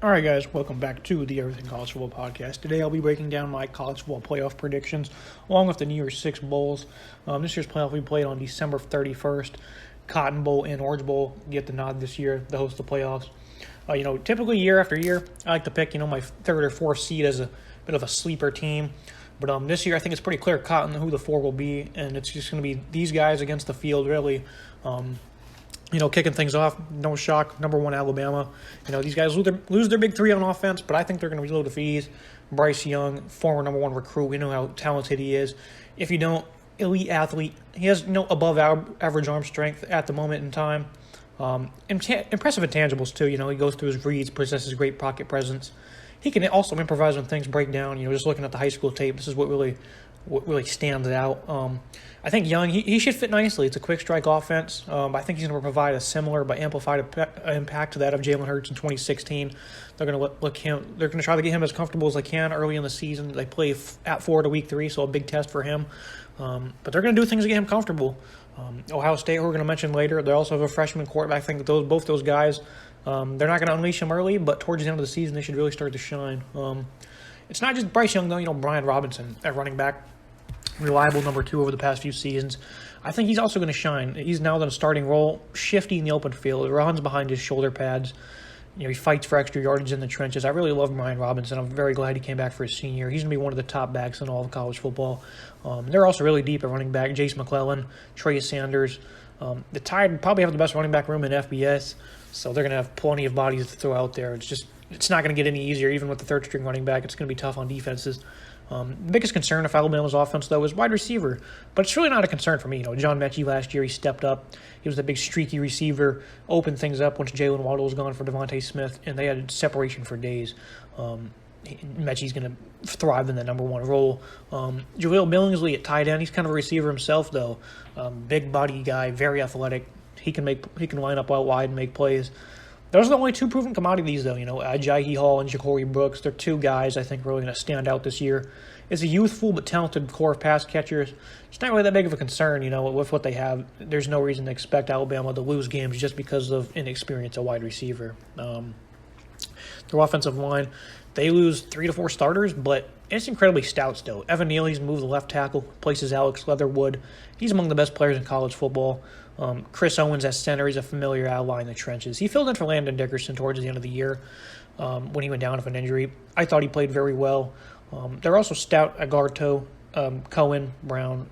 All right, guys, welcome back to the Everything College Football Podcast. Today I'll be breaking down my college football playoff predictions along with the NY6 Bowls. This year's playoff will be played on December 31st. Cotton Bowl and Orange Bowl get the nod this year to host the playoffs. Typically year after year, I like to pick, my third or fourth seed as a bit of a sleeper team. But this year I think it's pretty clear cut on who the four will be, and it's just going to be these guys against the field, really. Kicking things off, no shock, number one Alabama. These guys lose their big three on offense, but I think they're going to be low to fees. Bryce Young, former number one recruit, we know how talented he is. If you don't, elite athlete. He has above average arm strength at the moment in time. Impressive intangibles too. He goes through his reads, possesses great pocket presence. He can also improvise when things break down. Just looking at the high school tape, this is what really stands out. I think Young, he should fit nicely. It's a quick strike offense. I think he's going to provide a similar but amplified impact to that of Jalen Hurts in 2016. They're going to try to get him as comfortable as they can early in the season. They play at Florida week 3, so a big test for him. But they're going to do things to get him comfortable. Ohio State, who we're going to mention later, they also have a freshman quarterback. I think both those guys, they're not going to unleash him early, but towards the end of the season, they should really start to shine. It's not just Bryce Young, though. Brian Robinson at running back, reliable number 2 over the past few seasons. I think he's also going to shine. He's now in a starting role, shifty in the open field, runs behind his shoulder pads. He fights for extra yardage in the trenches. I really love Brian Robinson. I'm very glad he came back for his senior year. He's going to be one of the top backs in all of college football. They're also really deep at running back. Jace McClellan, Trey Sanders. The Tide probably have the best running back room in FBS, so they're going to have plenty of bodies to throw out there. It's not going to get any easier, even with the third-string running back. It's going to be tough on defenses. The biggest concern of Alabama's offense, though, is wide receiver. But it's really not a concern for me. John Mechie last year, he stepped up. He was the big streaky receiver, opened things up once Jalen Waddle was gone for Devontae Smith, and they had separation for days. Mechie's going to thrive in the number 1 role. Jaleel Billingsley at tight end, he's kind of a receiver himself, though. Big body guy, very athletic. He can line up out wide and make plays. Those are the only 2 proven commodities, though. Ajayi Hall and Ja'Cory Brooks. They're 2 guys I think really going to stand out this year. It's a youthful but talented core of pass catchers. It's not really that big of a concern, with what they have. There's no reason to expect Alabama to lose games just because of inexperience at wide receiver. Their offensive line, they lose 3 to 4 starters, but it's incredibly stout still. Evan Neal's moved the left tackle, places Alex Leatherwood. He's among the best players in college football. Chris Owens at center, he's a familiar ally in the trenches. He filled in for Landon Dickerson towards the end of the year when he went down with an injury. I thought he played very well. They're also stout at guard, too. Cohen, Brown,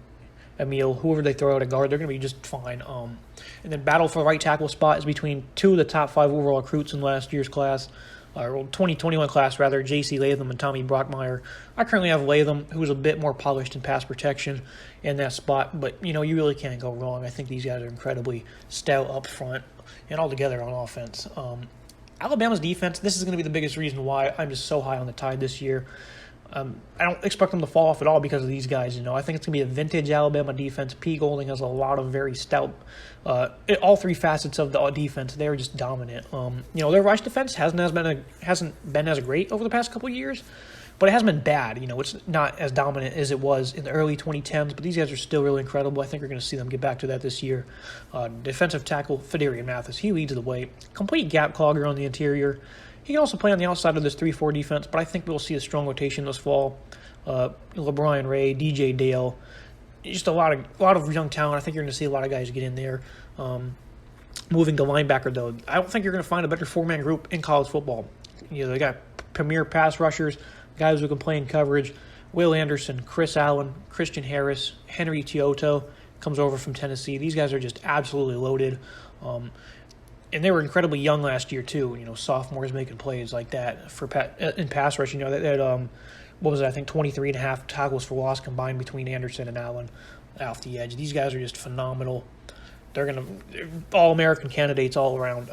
Emil, whoever they throw out at guard, they're going to be just fine. And then battle for the right tackle spot is between 2 of the top 5 overall recruits in last year's class. 2021 class, rather, J.C. Latham and Tommy Brockmeyer. I currently have Latham, who's a bit more polished in pass protection in that spot, but, you really can't go wrong. I think these guys are incredibly stout up front and all together on offense. Alabama's defense, this is going to be the biggest reason why I'm just so high on the Tide this year. I don't expect them to fall off at all because of these guys. I think it's going to be a vintage Alabama defense. Pete Golding has a lot of very stout, all 3 facets of the defense. They're just dominant. Their rush defense hasn't been as great over the past couple of years, but it hasn't been bad. It's not as dominant as it was in the early 2010s, but these guys are still really incredible. I think we're going to see them get back to that this year. Defensive tackle, Fedarian Mathis, he leads the way. Complete gap clogger on the interior. He can also play on the outside of this 3-4 defense, but I think we'll see a strong rotation this fall. LeBron Ray, DJ Dale, just a lot of young talent. I think you're going to see a lot of guys get in there. Moving to linebacker, though, I don't think you're going to find a better 4-man group in college football. They got premier pass rushers, guys who can play in coverage. Will Anderson, Chris Allen, Christian Harris, Henry Tioto comes over from Tennessee. These guys are just absolutely loaded. And they were incredibly young last year, too. Sophomores making plays like that in pass rush. What was it? I think 23.5 tackles for loss combined between Anderson and Allen off the edge. These guys are just phenomenal. They're all-American candidates all around.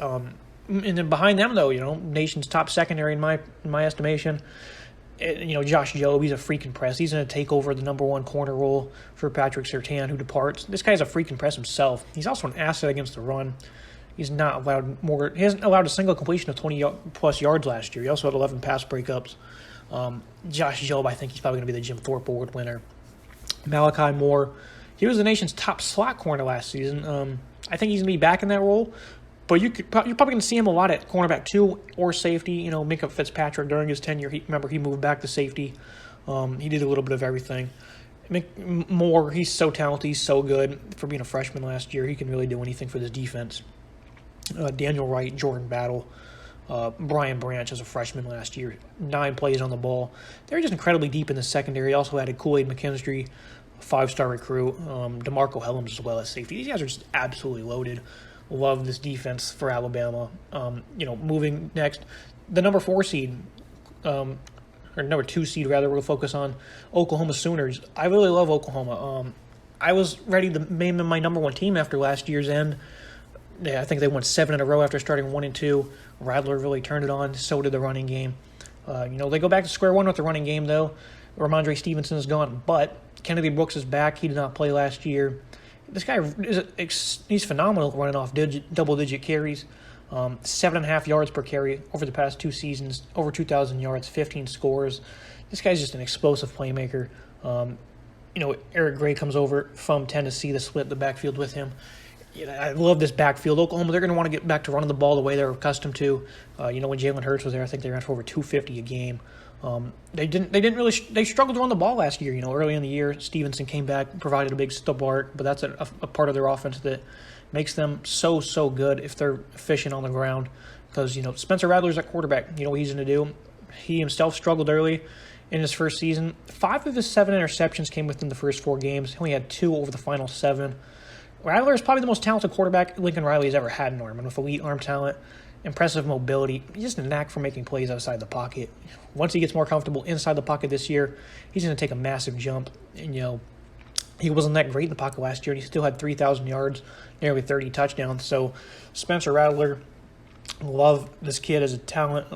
And then behind them, though, nation's top secondary in my estimation. Josh Jobe, he's a freaking press. He's going to take over the number 1 corner role for Patrick Surtain, who departs. This guy's a freaking press himself. He's also an asset against the run. He hasn't allowed a single completion of 20-plus yards last year. He also had 11 pass breakups. Josh Jobe, I think he's probably going to be the Jim Thorpe Award winner. Malachi Moore, he was the nation's top slot corner last season. I think he's going to be back in that role. But you're probably going to see him a lot at cornerback 2 or safety. You know, Minka Fitzpatrick during his tenure, he moved back to safety. He did a little bit of everything. Moore, he's so talented, he's so good for being a freshman last year. He can really do anything for this defense. Daniel Wright, Jordan Battle, Brian Branch as a freshman last year, 9 plays on the ball. They're just incredibly deep in the secondary. Also added Kool-Aid McKinstry, 5-star recruit, DeMarco Helms as well as safety. These guys are just absolutely loaded. Love this defense for Alabama. Moving next, the number 4 seed, or number 2 seed rather, we'll focus on Oklahoma Sooners. I really love Oklahoma. I was ready to name them my number 1 team after last year's end. Yeah, I think they won 7 in a row after starting 1-2. Rattler really turned it on. So did the running game. They go back to square one with the running game though. Ramondre Stevenson is gone, but Kennedy Brooks is back. He did not play last year. This guy he's phenomenal running off double-digit carries. 7.5 yards per carry over the past 2 seasons, over 2,000 yards, 15 scores. This guy's just an explosive playmaker. Eric Gray comes over from Tennessee to split the backfield with him. I love this backfield. Oklahoma, they're going to want to get back to running the ball the way they're accustomed to. When Jalen Hurts was there, I think they ran for over 250 a game. They struggled to run the ball last year. Early in the year, Stevenson came back, provided a big stalwart, but that's a part of their offense that makes them so good if they're efficient on the ground. Because Spencer Rattler's at quarterback. What he's going to do. He himself struggled early in his first season. 5 of his 7 interceptions came within the first 4 games. He only had 2 over the final 7. Rattler is probably the most talented quarterback Lincoln Riley has ever had in Norman, with elite arm talent, impressive mobility, just a knack for making plays outside the pocket. Once he gets more comfortable inside the pocket this year, he's going to take a massive jump. And, he wasn't that great in the pocket last year, and he still had 3,000 yards, nearly 30 touchdowns. So Spencer Rattler, love this kid as a talent,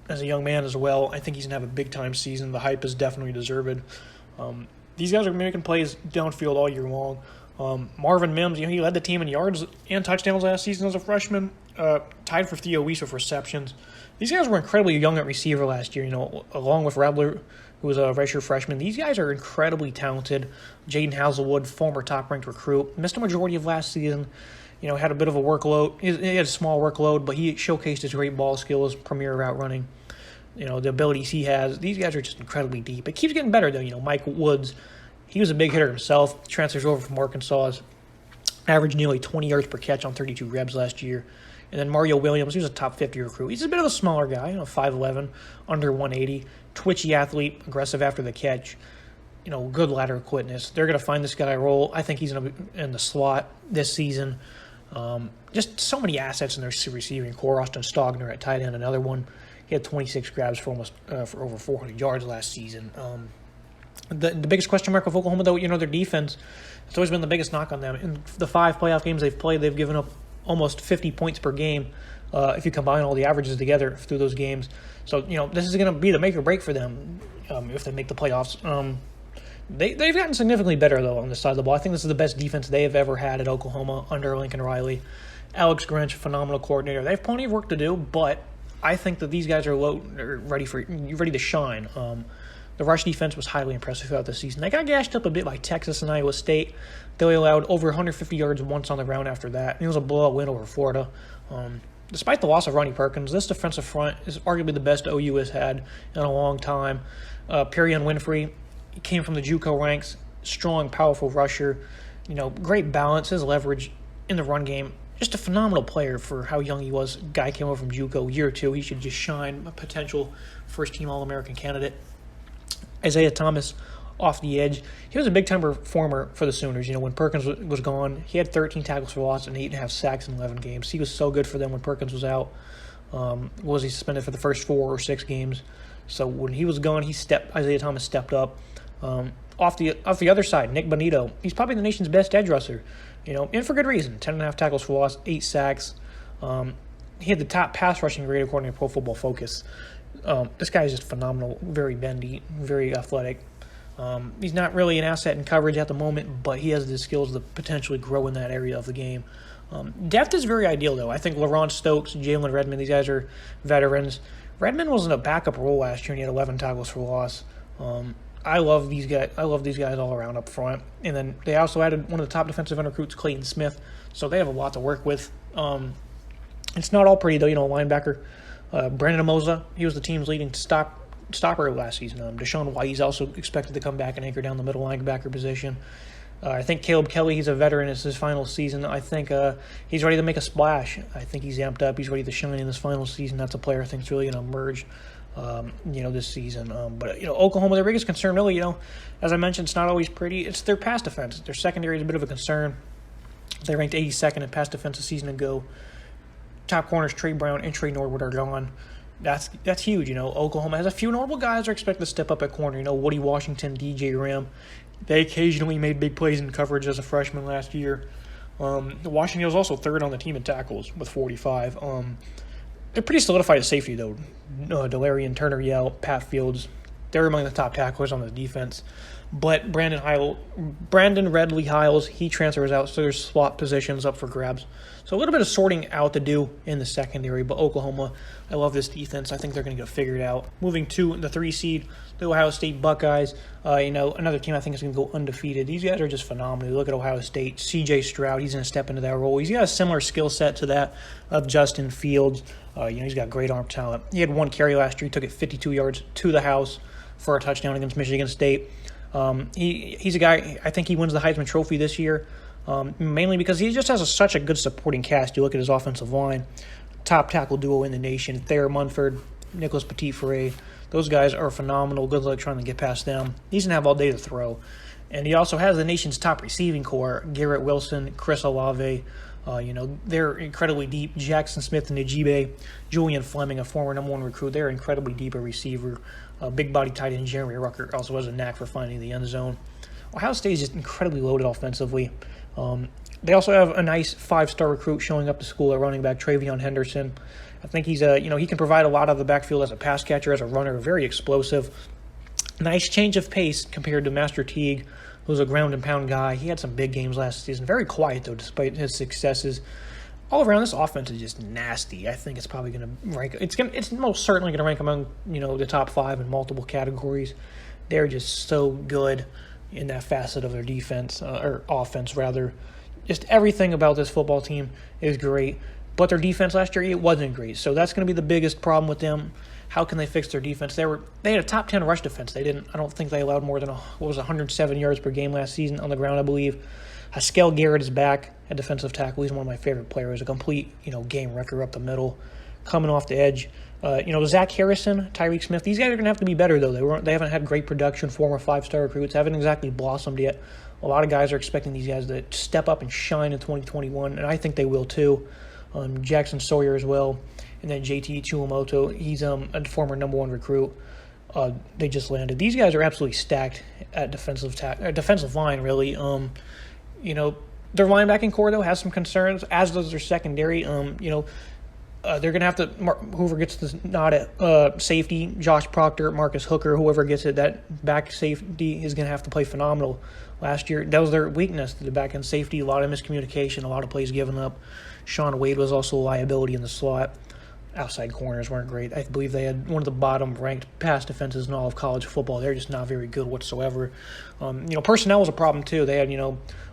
as a young man as well. I think he's going to have a big-time season. The hype is definitely deserved. These guys are making plays downfield all year long. Marvin Mims, he led the team in yards and touchdowns last season as a freshman, tied for Theo Weiss with receptions. These guys were incredibly young at receiver last year, along with Rattler, who was a redshirt freshman. These guys are incredibly talented. Jaden Hazelwood, former top-ranked recruit, missed a majority of last season, had a bit of a workload. He had a small workload, but he showcased his great ball skills, premier route running, the abilities he has. These guys are just incredibly deep. It keeps getting better, though. Mike Woods, he was a big hitter himself, transfers over from Arkansas, averaged nearly 20 yards per catch on 32 reps last year. And then Mario Williams, he was a top 50 recruit. He's a bit of a smaller guy, 5'11", under 180, twitchy athlete, aggressive after the catch, good lateral quickness. They're going to find this guy a role. I think he's going to be in the slot this season. Just so many assets in their receiving core. Austin Stogner at tight end, another one. He had 26 grabs for over 400 yards last season. The biggest question mark of Oklahoma, though, their defense. It's always been the biggest knock on them. In the 5 playoff games they've played, they've given up almost 50 points per game if you combine all the averages together through those games. So, this is going to be the make or break for them if they make the playoffs. They've gotten significantly better, though, on this side of the ball. I think this is the best defense they have ever had at Oklahoma under Lincoln Riley. Alex Grinch, phenomenal coordinator. They have plenty of work to do, but I think that these guys are ready to shine. The rush defense was highly impressive throughout the season. They got gashed up a bit by Texas and Iowa State. They allowed over 150 yards once on the ground after that. It was a blowout win over Florida. Despite the loss of Ronnie Perkins, this defensive front is arguably the best OU has had in a long time. Perion Winfrey came from the JUCO ranks, strong, powerful rusher. Great balance, his leverage in the run game. Just a phenomenal player for how young he was. Guy came over from JUCO, year or 2. He should just shine, a potential first-team All-American candidate. Isaiah Thomas off the edge. He was a big-time performer for the Sooners. When Perkins was gone, he had 13 tackles for loss and 8.5 sacks in 11 games. He was so good for them when Perkins was out. Was he suspended for the first 4 or 6 games? So when he was gone, Isaiah Thomas stepped up. Off the other side, Nick Bonito. He's probably the nation's best edge rusher. And for good reason. 10.5 tackles for loss, 8 sacks. He had the top pass rushing grade according to Pro Football Focus. This guy is just phenomenal, very bendy, very athletic. He's not really an asset in coverage at the moment, but he has the skills to potentially grow in that area of the game. Depth is very ideal, though. I think LaRon Stokes, Jalen Redmond, these guys are veterans. Redmond was in a backup role last year, and he had 11 tackles for loss. I love these guys. I love these guys all around up front. And then they also added one of the top defensive end recruits, Clayton Smith. So they have a lot to work with. It's not all pretty, though. Linebacker Brandon Amosa, he was the team's leading stopper last season. Deshaun White, he's also expected to come back and anchor down the middle linebacker position. I think Caleb Kelly, he's a veteran. It's his final season. I think he's ready to make a splash. I think he's amped up. He's ready to shine in this final season. That's a player I think is really going to emerge, this season. But Oklahoma, their biggest concern, really, as I mentioned, it's not always pretty. It's their pass defense. Their secondary is a bit of a concern. They ranked 82nd in pass defense a season ago. Top corners Trey Brown and Trey Norwood are gone. That's huge. Oklahoma has a few notable guys are expected to step up at corner. Woody Washington, DJ Ram. They occasionally made big plays in coverage as a freshman last year. Washington was also third on the team in tackles with 45. They're pretty solidified at safety, though. Delarian Turner-Yell, Pat Fields, they're among the top tacklers on the defense. But Brandon Redley Hiles, he transfers out, so there's swap positions up for grabs. So a little bit of sorting out to do in the secondary, but Oklahoma, I love this defense. I think they're going to get figured out. Moving to the 3 seed, the Ohio State Buckeyes. Another team I think is going to go undefeated. These guys are just phenomenal. You look at Ohio State, C.J. Stroud, he's going to step into that role. He's got a similar skill set to that of Justin Fields. He's got great arm talent. He had one carry last year. He took it 52 yards to the house for a touchdown against Michigan State. He's a guy, I think he wins the Heisman Trophy this year, mainly because he just has such a good supporting cast. You look at his offensive line, top tackle duo in the nation, Thayer Munford, Nicholas Petit-Frere. Those guys are phenomenal. Good luck trying to get past them. He's going to have all day to throw. And he also has the nation's top receiving core, Garrett Wilson, Chris Olave. They're incredibly deep. Jackson Smith and Najibe, Julian Fleming, a former number 1 recruit, they're incredibly deep at receiver. Big body tight end Jeremy Rucker also has a knack for finding the end zone. Ohio State is just incredibly loaded offensively. They also have a nice 5-star recruit showing up to school at running back, Travion Henderson. I think he's he can provide a lot of the backfield as a pass catcher, as a runner, very explosive. Nice change of pace compared to Master Teague, who's a ground and pound guy. He had some big games last season. Very quiet, though, despite his successes. All around, this offense is just nasty. I think it's probably going to rank. It's most certainly going to rank among the top 5 in multiple categories. They're just so good in that facet of their defense or offense rather. Just everything about this football team is great, but their defense last year, it wasn't great. So that's going to be the biggest problem with them. How can they fix their defense? They had a top 10 rush defense. I don't think they allowed more than 107 yards per game last season on the ground, I believe. Haskell Garrett is back at defensive tackle. He's one of my favorite players. A complete, game wrecker up the middle, coming off the edge. Zach Harrison, Tyreek Smith. These guys are going to have to be better, though. They haven't had great production. Former 5-star recruits haven't exactly blossomed yet. A lot of guys are expecting these guys to step up and shine in 2021, and I think they will too. Jackson Sawyer as well, and then JT Chuamoto. He's a former number 1 recruit. They just landed. These guys are absolutely stacked at defensive line, really. Their linebacking core, though, has some concerns, as does their secondary. They're going to have to – whoever gets the nod at safety, Josh Proctor, Marcus Hooker, whoever gets it, that back safety is going to have to play phenomenal. Last year, that was their weakness, the back-end safety, a lot of miscommunication, a lot of plays given up. Sean Wade was also a liability in the slot. Outside corners weren't great. I believe they had one of the bottom-ranked pass defenses in all of college football. They're just not very good whatsoever. Personnel was a problem, too. They had,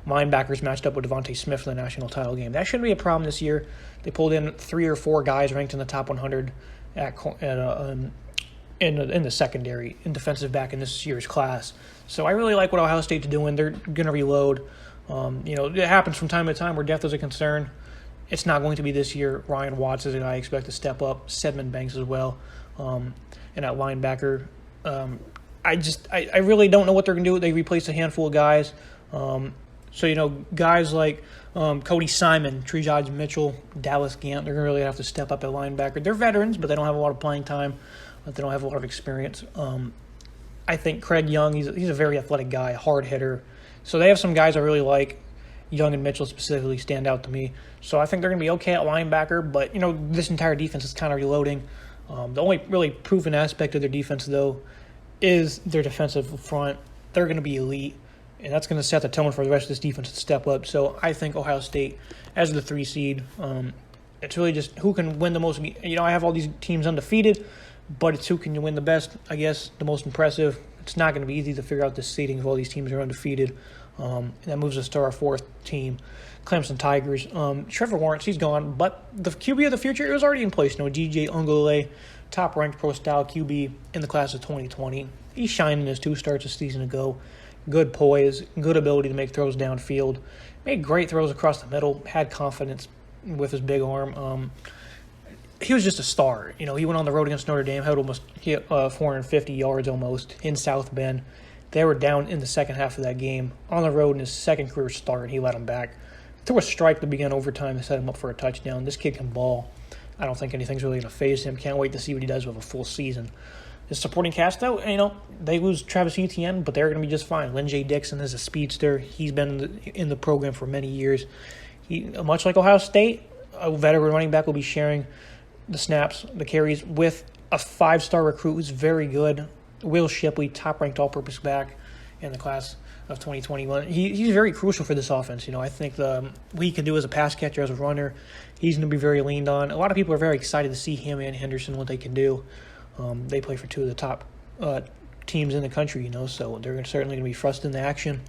linebackers matched up with Devontae Smith in the national title game. That shouldn't be a problem this year. They pulled in 3 or 4 guys ranked in the top 100 in the secondary in defensive back in this year's class. So I really like what Ohio State's doing. They're going to reload. It happens from time to time where depth is a concern. It's not going to be this year. Ryan Watts is a guy I expect to step up. Sedman Banks as well. And at linebacker, I really don't know what they're going to do. They replaced a handful of guys. Guys like Cody Simon, Trejaj Mitchell, Dallas Gant, they're going to really have to step up at linebacker. They're veterans, but they don't have a lot of playing time. They don't have a lot of experience. I think Craig Young, he's a very athletic guy, hard hitter. So they have some guys I really like. Young and Mitchell specifically stand out to me. So I think they're going to be okay at linebacker, but, this entire defense is kind of reloading. The only really proven aspect of their defense, though, is their defensive front. They're going to be elite, and that's going to set the tone for the rest of this defense to step up. So I think Ohio State, as the 3 seed, it's really just who can win the most. I have all these teams undefeated, but it's who can win the best, I guess, the most impressive. It's not going to be easy to figure out the seeding if all these teams are undefeated. That moves us to our fourth team, Clemson Tigers. Trevor Lawrence, he's gone, but the QB of the future is already in place. DJ Ungole, top-ranked pro-style QB in the class of 2020. He's shining his 2 starts a season ago. Good poise, good ability to make throws downfield. Made great throws across the middle, had confidence with his big arm. He was just a star. He went on the road against Notre Dame, had almost 450 yards almost in South Bend. They were down in the second half of that game on the road in his second career start. He let them back. Threw a strike to begin overtime to set him up for a touchdown. This kid can ball. I don't think anything's really going to faze him. Can't wait to see what he does with a full season. His supporting cast, though, they lose Travis Etienne, but they're going to be just fine. Lynn J. Dixon is a speedster. He's been in the program for many years. Much like Ohio State, a veteran running back will be sharing the snaps, the carries, with a 5-star recruit who's very good. Will Shipley, top-ranked all-purpose back in the class of 2021. He's very crucial for this offense. I think what he can do as a pass catcher, as a runner, he's going to be very leaned on. A lot of people are very excited to see him and Henderson, what they can do. They play for 2 of the top teams in the country, so they're certainly going to be thrust into action.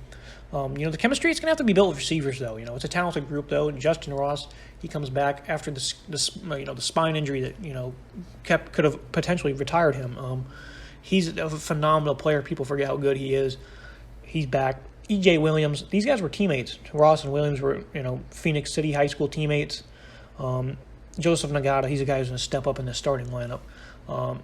The chemistry is going to have to be built with receivers, though. It's a talented group, though. Justin Ross, he comes back after the spine injury that could have potentially retired him. He's a phenomenal player. People forget how good he is. He's back. E.J. Williams, these guys were teammates. Ross and Williams were, Phoenix City High School teammates. Joseph Nagata, he's a guy who's going to step up in the starting lineup.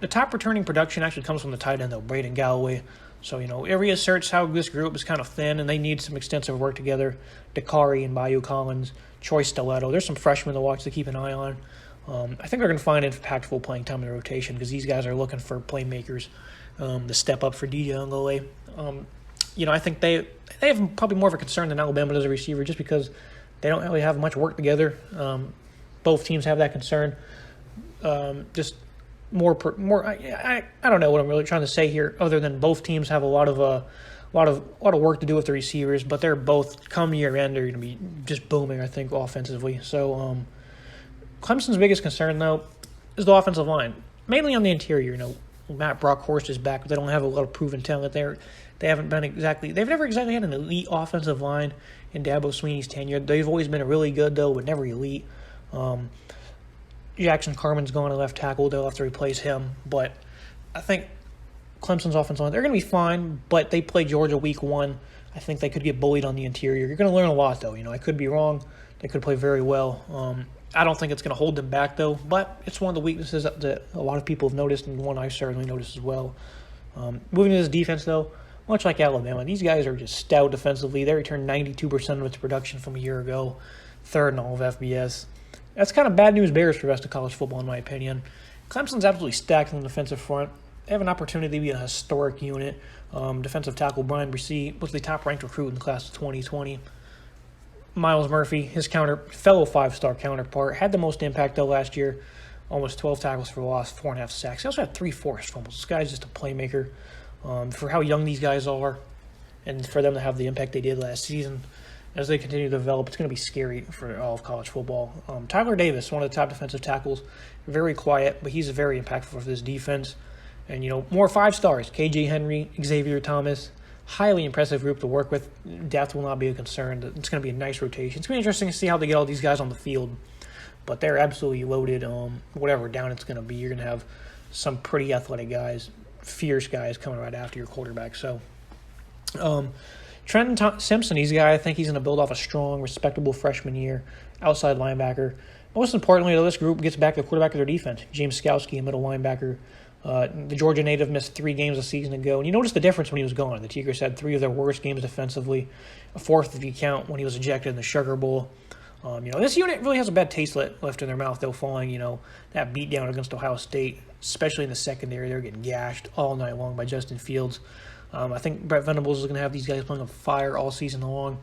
The top returning production actually comes from the tight end, though, Braden Galloway. So, it reasserts how this group is kind of thin, and they need some extensive work together. Dakari and Bayou Collins, Troy Stiletto. There's some freshmen to watch to keep an eye on. I think they're going to find impactful playing time in the rotation because these guys are looking for playmakers to step up for DJ Ungole. I think they have probably more of a concern than Alabama does a receiver just because they don't really have much work together. Both teams have that concern. Just more. I don't know what I'm really trying to say here, other than both teams have a lot of work to do with the receivers, but they're both come year end. They're going to be just booming, I think, offensively. So Clemson's biggest concern, though, is the offensive line, mainly on the interior. Matt Brockhorst is back, but they don't have a lot of proven talent there. They've never exactly had an elite offensive line in Dabo Sweeney's tenure. They've always been really good, though, but never elite. Jackson Carman's going to left tackle. They'll have to replace him. But I think Clemson's offensive line, they're going to be fine, but they play Georgia week 1. I think they could get bullied on the interior. You're going to learn a lot, though. I could be wrong. They could play very well. I don't think it's going to hold them back, though, but it's one of the weaknesses that a lot of people have noticed, and one I certainly noticed as well. Moving to this defense, though, much like Alabama, these guys are just stout defensively. They returned 92% of its production from a year ago, third in all of FBS. That's kind of bad news bears for the rest of college football, in my opinion. Clemson's absolutely stacked on the defensive front. They have an opportunity to be a historic unit. Defensive tackle Brian Bresee was the top-ranked recruit in the class of 2020. Miles Murphy, his fellow 5-star counterpart, had the most impact, though, last year. Almost 12 tackles for loss, 4.5 sacks. He also had 3 forced fumbles. This guy's just a playmaker. For how young these guys are, and for them to have the impact they did last season, as they continue to develop, it's going to be scary for all of college football. Tyler Davis, one of the top defensive tackles, very quiet, but he's very impactful for this defense. And, more 5 stars. KJ Henry, Xavier Thomas, highly impressive group to work with. Depth will not be a concern. It's going to be a nice rotation. It's going to be interesting to see how they get all these guys on the field. But they're absolutely loaded. Whatever down it's going to be, you're going to have some pretty athletic guys, fierce guys coming right after your quarterback. So, Trenton Simpson, he's a guy I think he's going to build off a strong, respectable freshman year, outside linebacker. Most importantly, though, this group gets back to the quarterback of their defense, James Skowski, a middle linebacker. The Georgia native missed 3 games a season ago, and you notice the difference when he was gone. The Tigers had 3 of their worst games defensively, a 4th if you count when he was ejected in the Sugar Bowl. This unit really has a bad taste left in their mouth, though, following, that beatdown against Ohio State, especially in the secondary. They're getting gashed all night long by Justin Fields. I think Brett Venables is going to have these guys playing on fire all season long.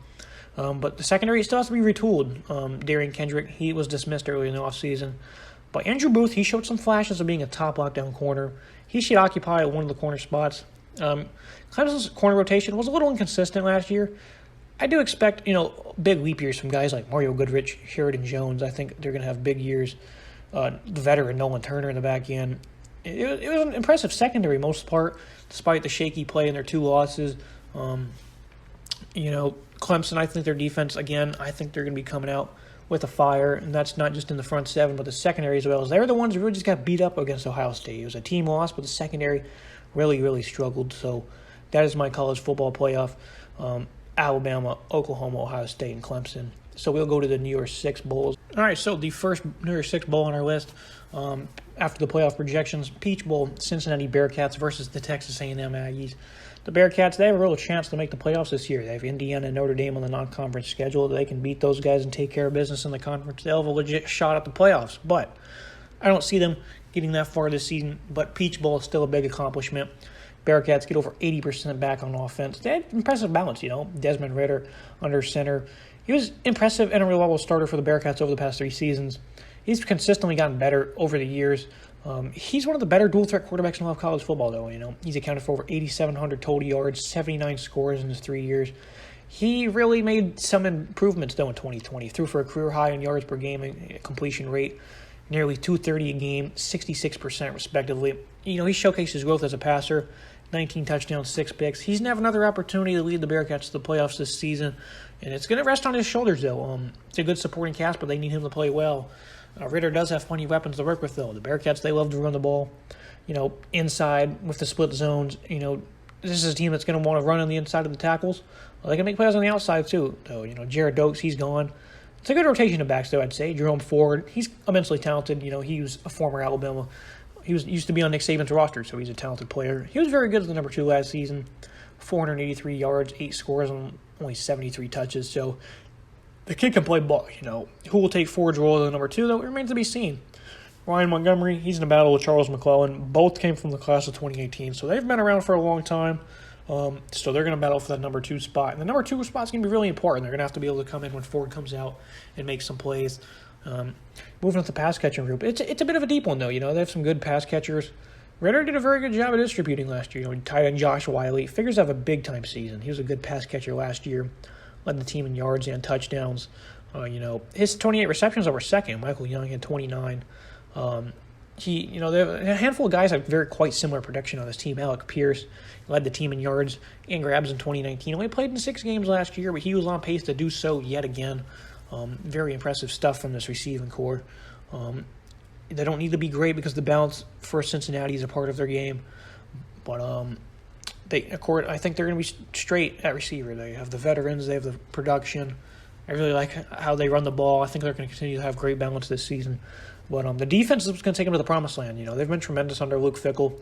But the secondary still has to be retooled. Darian Kendrick, he was dismissed early in the offseason. But Andrew Booth, he showed some flashes of being a top lockdown corner. He should occupy one of the corner spots. Clemson's corner rotation was a little inconsistent last year. I do expect, big leap years from guys like Mario Goodrich, Sheridan Jones. I think they're going to have big years. The veteran Nolan Turner in the back end. It was an impressive secondary most part, despite the shaky play in their 2 losses. Clemson, I think their defense, again, I think they're going to be coming out with a fire, and that's not just in the front seven, but the secondary as well. As they're the ones who really just got beat up against Ohio State. It was a team loss, but the secondary really, really struggled. So that is my college football playoff. Alabama, Oklahoma, Ohio State, and Clemson. So we'll go to the New Year's 6 Bowls. All right, so the first New Year's 6 Bowl on our list after the playoff projections, Peach Bowl, Cincinnati Bearcats versus the Texas A&M Aggies. The Bearcats, they have a real chance to make the playoffs this year. They have Indiana and Notre Dame on the non-conference schedule. They can beat those guys and take care of business in the conference. They'll have a legit shot at the playoffs. But I don't see them getting that far this season. But Peach Bowl is still a big accomplishment. Bearcats get over 80% back on offense. They had impressive balance, Desmond Ridder under center. He was impressive and a reliable starter for the Bearcats over the past 3 seasons. He's consistently gotten better over the years. He's one of the better dual-threat quarterbacks in all of college football, though. He's accounted for over 8,700 total yards, 79 scores in his 3 years. He really made some improvements, though, in 2020. Threw for a career high in yards per game and completion rate, nearly 230 a game, 66% respectively. He showcased his growth as a passer, 19 touchdowns, 6 picks. He's going to have another opportunity to lead the Bearcats to the playoffs this season, and it's going to rest on his shoulders, though. It's a good supporting cast, but they need him to play well. Ridder does have plenty of weapons to work with, though. The Bearcats, they love to run the ball, inside with the split zones. This is a team that's going to want to run on the inside of the tackles. Well, they can make plays on the outside, too, though. Jared Dokes, he's gone. It's a good rotation of backs, though, I'd say. Jerome Ford, he's immensely talented. He was a former Alabama. He used to be on Nick Saban's roster, so he's a talented player. He was very good as the number 2 last season. 483 yards, 8 scores on only 73 touches. So the kid can play ball, Who will take Ford's role as the number 2, though, it remains to be seen. Ryan Montgomery, he's in a battle with Charles McClellan. Both came from the class of 2018, so they've been around for a long time. So they're going to battle for that number 2 spot. And the number 2 spot is going to be really important. They're going to have to be able to come in when Ford comes out and make some plays. Moving to the pass catching group, it's a bit of a deep one, though. They have some good pass catchers. Ridder did a very good job of distributing last year. Tight end Josh Wiley figures to have a big-time season. He was a good pass catcher last year. Led the team in yards and touchdowns. His 28 receptions over second. Michael Young had 29. They have a handful of guys have quite similar production on this team. Alec Pierce led the team in yards and grabs in 2019. Only played in 6 games last year, but he was on pace to do so yet again. Very impressive stuff from this receiving core. They don't need to be great because the balance for Cincinnati is a part of their game. But I think they're going to be straight at receiver. They have the veterans. They have the production. I really like how they run the ball. I think they're going to continue to have great balance this season. But the defense is going to take them to the promised land. They've been tremendous under Luke Fickell.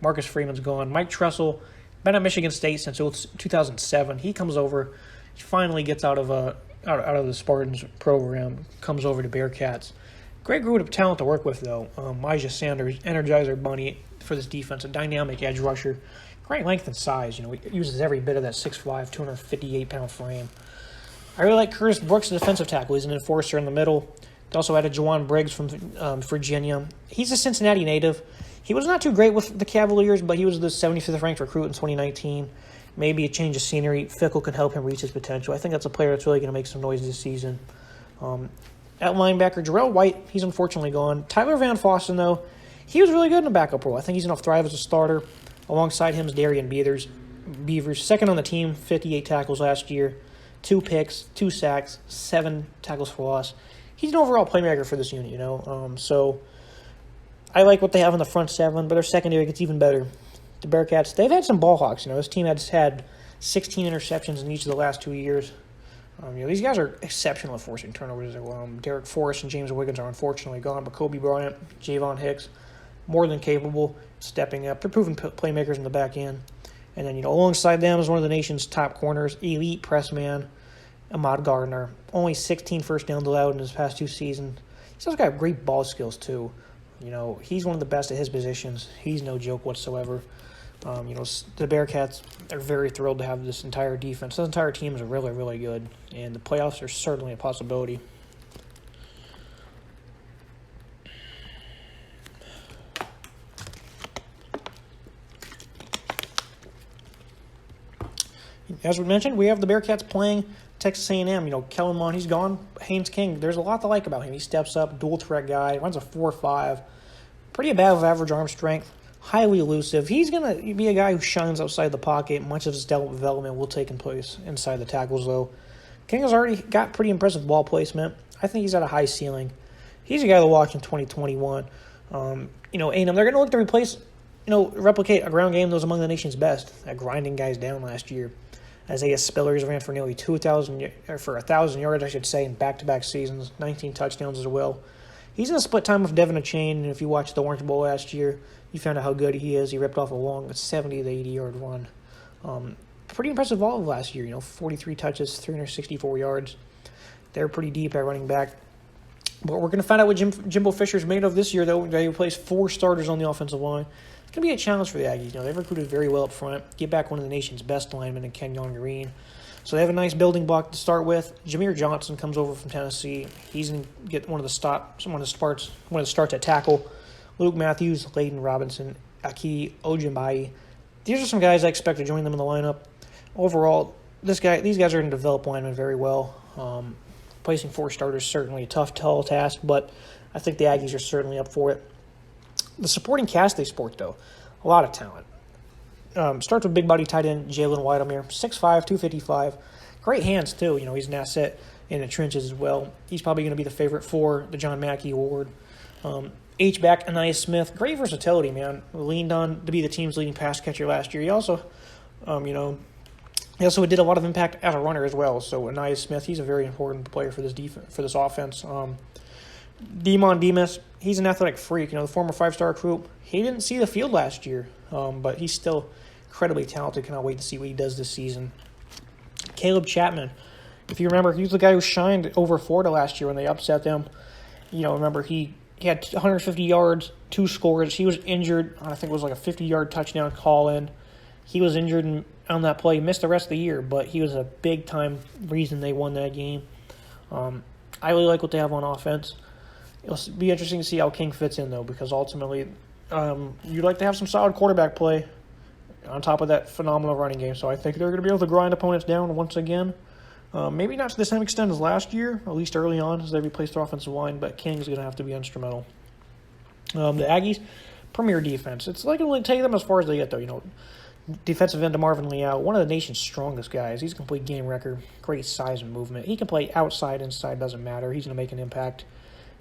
Marcus Freeman's gone. Mike Tressel, been at Michigan State since 2007. He comes over. He finally gets out of the Spartans program, comes over to Bearcats. Great group of talent to work with, though. Myjah Sanders, Energizer Bunny for this defense, a dynamic edge rusher. Great length and size. He uses every bit of that 6'5", 258-pound frame. I really like Curtis Brooks, the defensive tackle. He's an enforcer in the middle. They also added Jawan Briggs from Virginia. He's a Cincinnati native. He was not too great with the Cavaliers, but he was the 75th ranked recruit in 2019. Maybe a change of scenery. Fickell could help him reach his potential. I think that's a player that's really going to make some noise this season. At linebacker, Jarrell White, he's unfortunately gone. Tyler Van Fossen, though, he was really good in the backup role. I think he's going to thrive as a starter. Alongside him is Darian Beavers, second on the team, 58 tackles last year, 2 picks, 2 sacks, 7 tackles for loss. He's an overall playmaker for this unit, So I like what they have in the front 7, but their secondary gets even better. The Bearcats, they've had some ball hawks. This team has had 16 interceptions in each of the last 2 years. These guys are exceptional at forcing turnovers. Derek Forrest and James Wiggins are unfortunately gone, but Kobe Bryant, Javon Hicks, more than capable, stepping up. They're proven playmakers in the back end. And then, alongside them is one of the nation's top corners, elite press man, Ahmad Gardner. Only 16 first downs allowed in his past 2 seasons. He's also got great ball skills, too. He's one of the best at his positions. He's no joke whatsoever. The Bearcats are very thrilled to have this entire defense. This entire team is really, really good, and the playoffs are certainly a possibility. As we mentioned, we have the Bearcats playing Texas A&M. Kellen Mond, he's gone. Haynes King, there's a lot to like about him. He steps up, dual threat guy, runs a 4.5, pretty above average arm strength, highly elusive. He's going to be a guy who shines outside the pocket. Much of his development will take place inside the tackles, though. King has already got pretty impressive ball placement. I think he's at a high ceiling. He's a guy to watch in 2021. A&M, they're going to look to replicate a ground game that was among the nation's best at grinding guys down last year. Isaiah Spillers ran for nearly 1,000 yards, I should say, in back-to-back seasons, 19 touchdowns as well. He's in a split time with Devin Achane, and if you watched the Orange Bowl last year, you found out how good he is. He ripped off a long 70 to 80-yard run. Pretty impressive all of last year, 43 touches, 364 yards. They're pretty deep at running back. But we're going to find out what Jimbo Fisher's made of this year, though. They replaced 4 starters on the offensive line. It's going to be a challenge for the Aggies. They've recruited very well up front. Get back one of the nation's best linemen in Kenyon Green. So they have a nice building block to start with. Jameer Johnson comes over from Tennessee. He's going to get one of the starts at tackle. Luke Matthews, Layden Robinson, Aki Ojimbai. These are some guys I expect to join them in the lineup. Overall, these guys are going to develop linemen very well. Placing 4 starters is certainly a tough, tall task, but I think the Aggies are certainly up for it. The supporting cast they sport, though, a lot of talent. Starts with big body tight end Jalen Wydermere, 6'5", 255. Great hands, too. He's an asset in the trenches as well. He's probably going to be the favorite for the John Mackey Award. H-back Anais Smith, great versatility, man. Leaned on to be the team's leading pass catcher last year. He also, did a lot of impact as a runner as well. So Anais Smith, he's a very important player for this offense. Demon Demas, he's an athletic freak. The former 5-star recruit. He didn't see the field last year, but he's still incredibly talented. Cannot wait to see what he does this season. Caleb Chapman, if you remember, he was the guy who shined over Florida last year when they upset them. Remember he had 150 yards, 2 scores. He was injured. I think it was like a 50-yard touchdown call-in. He was injured on that play, missed the rest of the year, but he was a big-time reason they won that game. I really like what they have on offense. It'll be interesting to see how King fits in, though, because ultimately you'd like to have some solid quarterback play on top of that phenomenal running game. So I think they're going to be able to grind opponents down once again. Maybe not to the same extent as last year, at least early on, as they replaced their offensive line, but King's going to have to be instrumental. The Aggies, premier defense. It's like only take them as far as they get, though. Defensive end to Marvin Leal, one of the nation's strongest guys. He's a complete game record, great size and movement. He can play outside, inside, doesn't matter. He's going to make an impact.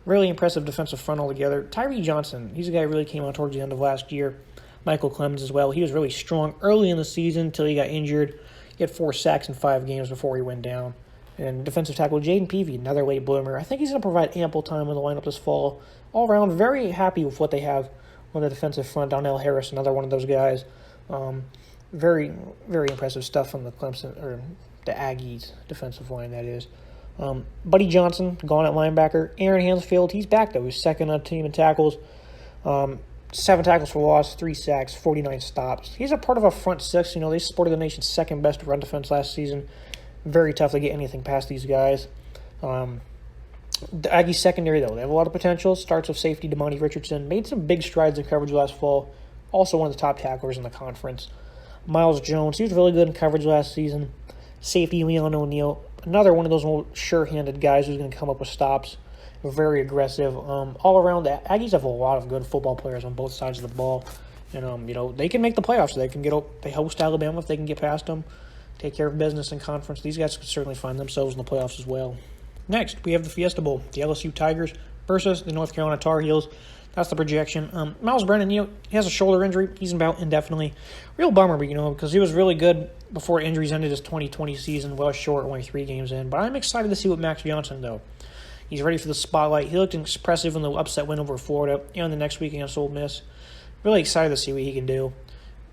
Really impressive defensive front altogether. Tyree Johnson, he's a guy who really came on towards the end of last year. Michael Clemens as well. He was really strong early in the season until he got injured. He had 4 sacks in 5 games before he went down. And defensive tackle Jaden Peavy, another late bloomer. I think he's going to provide ample time in the lineup this fall. All around, very happy with what they have on the defensive front. Donnell Harris, another one of those guys. Very, very impressive stuff from the Aggies defensive line, that is. Buddy Johnson, gone at linebacker. Aaron Hansfield, he's back, though. He's second on the team in tackles. 7 tackles for loss, 3 sacks, 49 stops. He's a part of a front 6. They supported the nation's second-best run defense last season. Very tough to get anything past these guys. The Aggies secondary, though, they have a lot of potential. Starts with safety Damani Richardson. Made some big strides in coverage last fall. Also one of the top tacklers in the conference. Miles Jones, he was really good in coverage last season. Safety Leon O'Neal, another one of those sure-handed guys who's going to come up with stops. Very aggressive. All around, the Aggies have a lot of good football players on both sides of the ball. And, they can make the playoffs. They host Alabama if they can get past them. Take care of business in conference. These guys could certainly find themselves in the playoffs as well. Next, we have the Fiesta Bowl. The LSU Tigers versus the North Carolina Tar Heels. That's the projection. Miles Brennan, he has a shoulder injury. He's about indefinitely. Real bummer, because he was really good before injuries ended his 2020 season. Well short, only 3 games in. But I'm excited to see what Max Johnson, though. He's ready for the spotlight. He looked impressive in the upset win over Florida and the next week against Ole Miss. Really excited to see what he can do.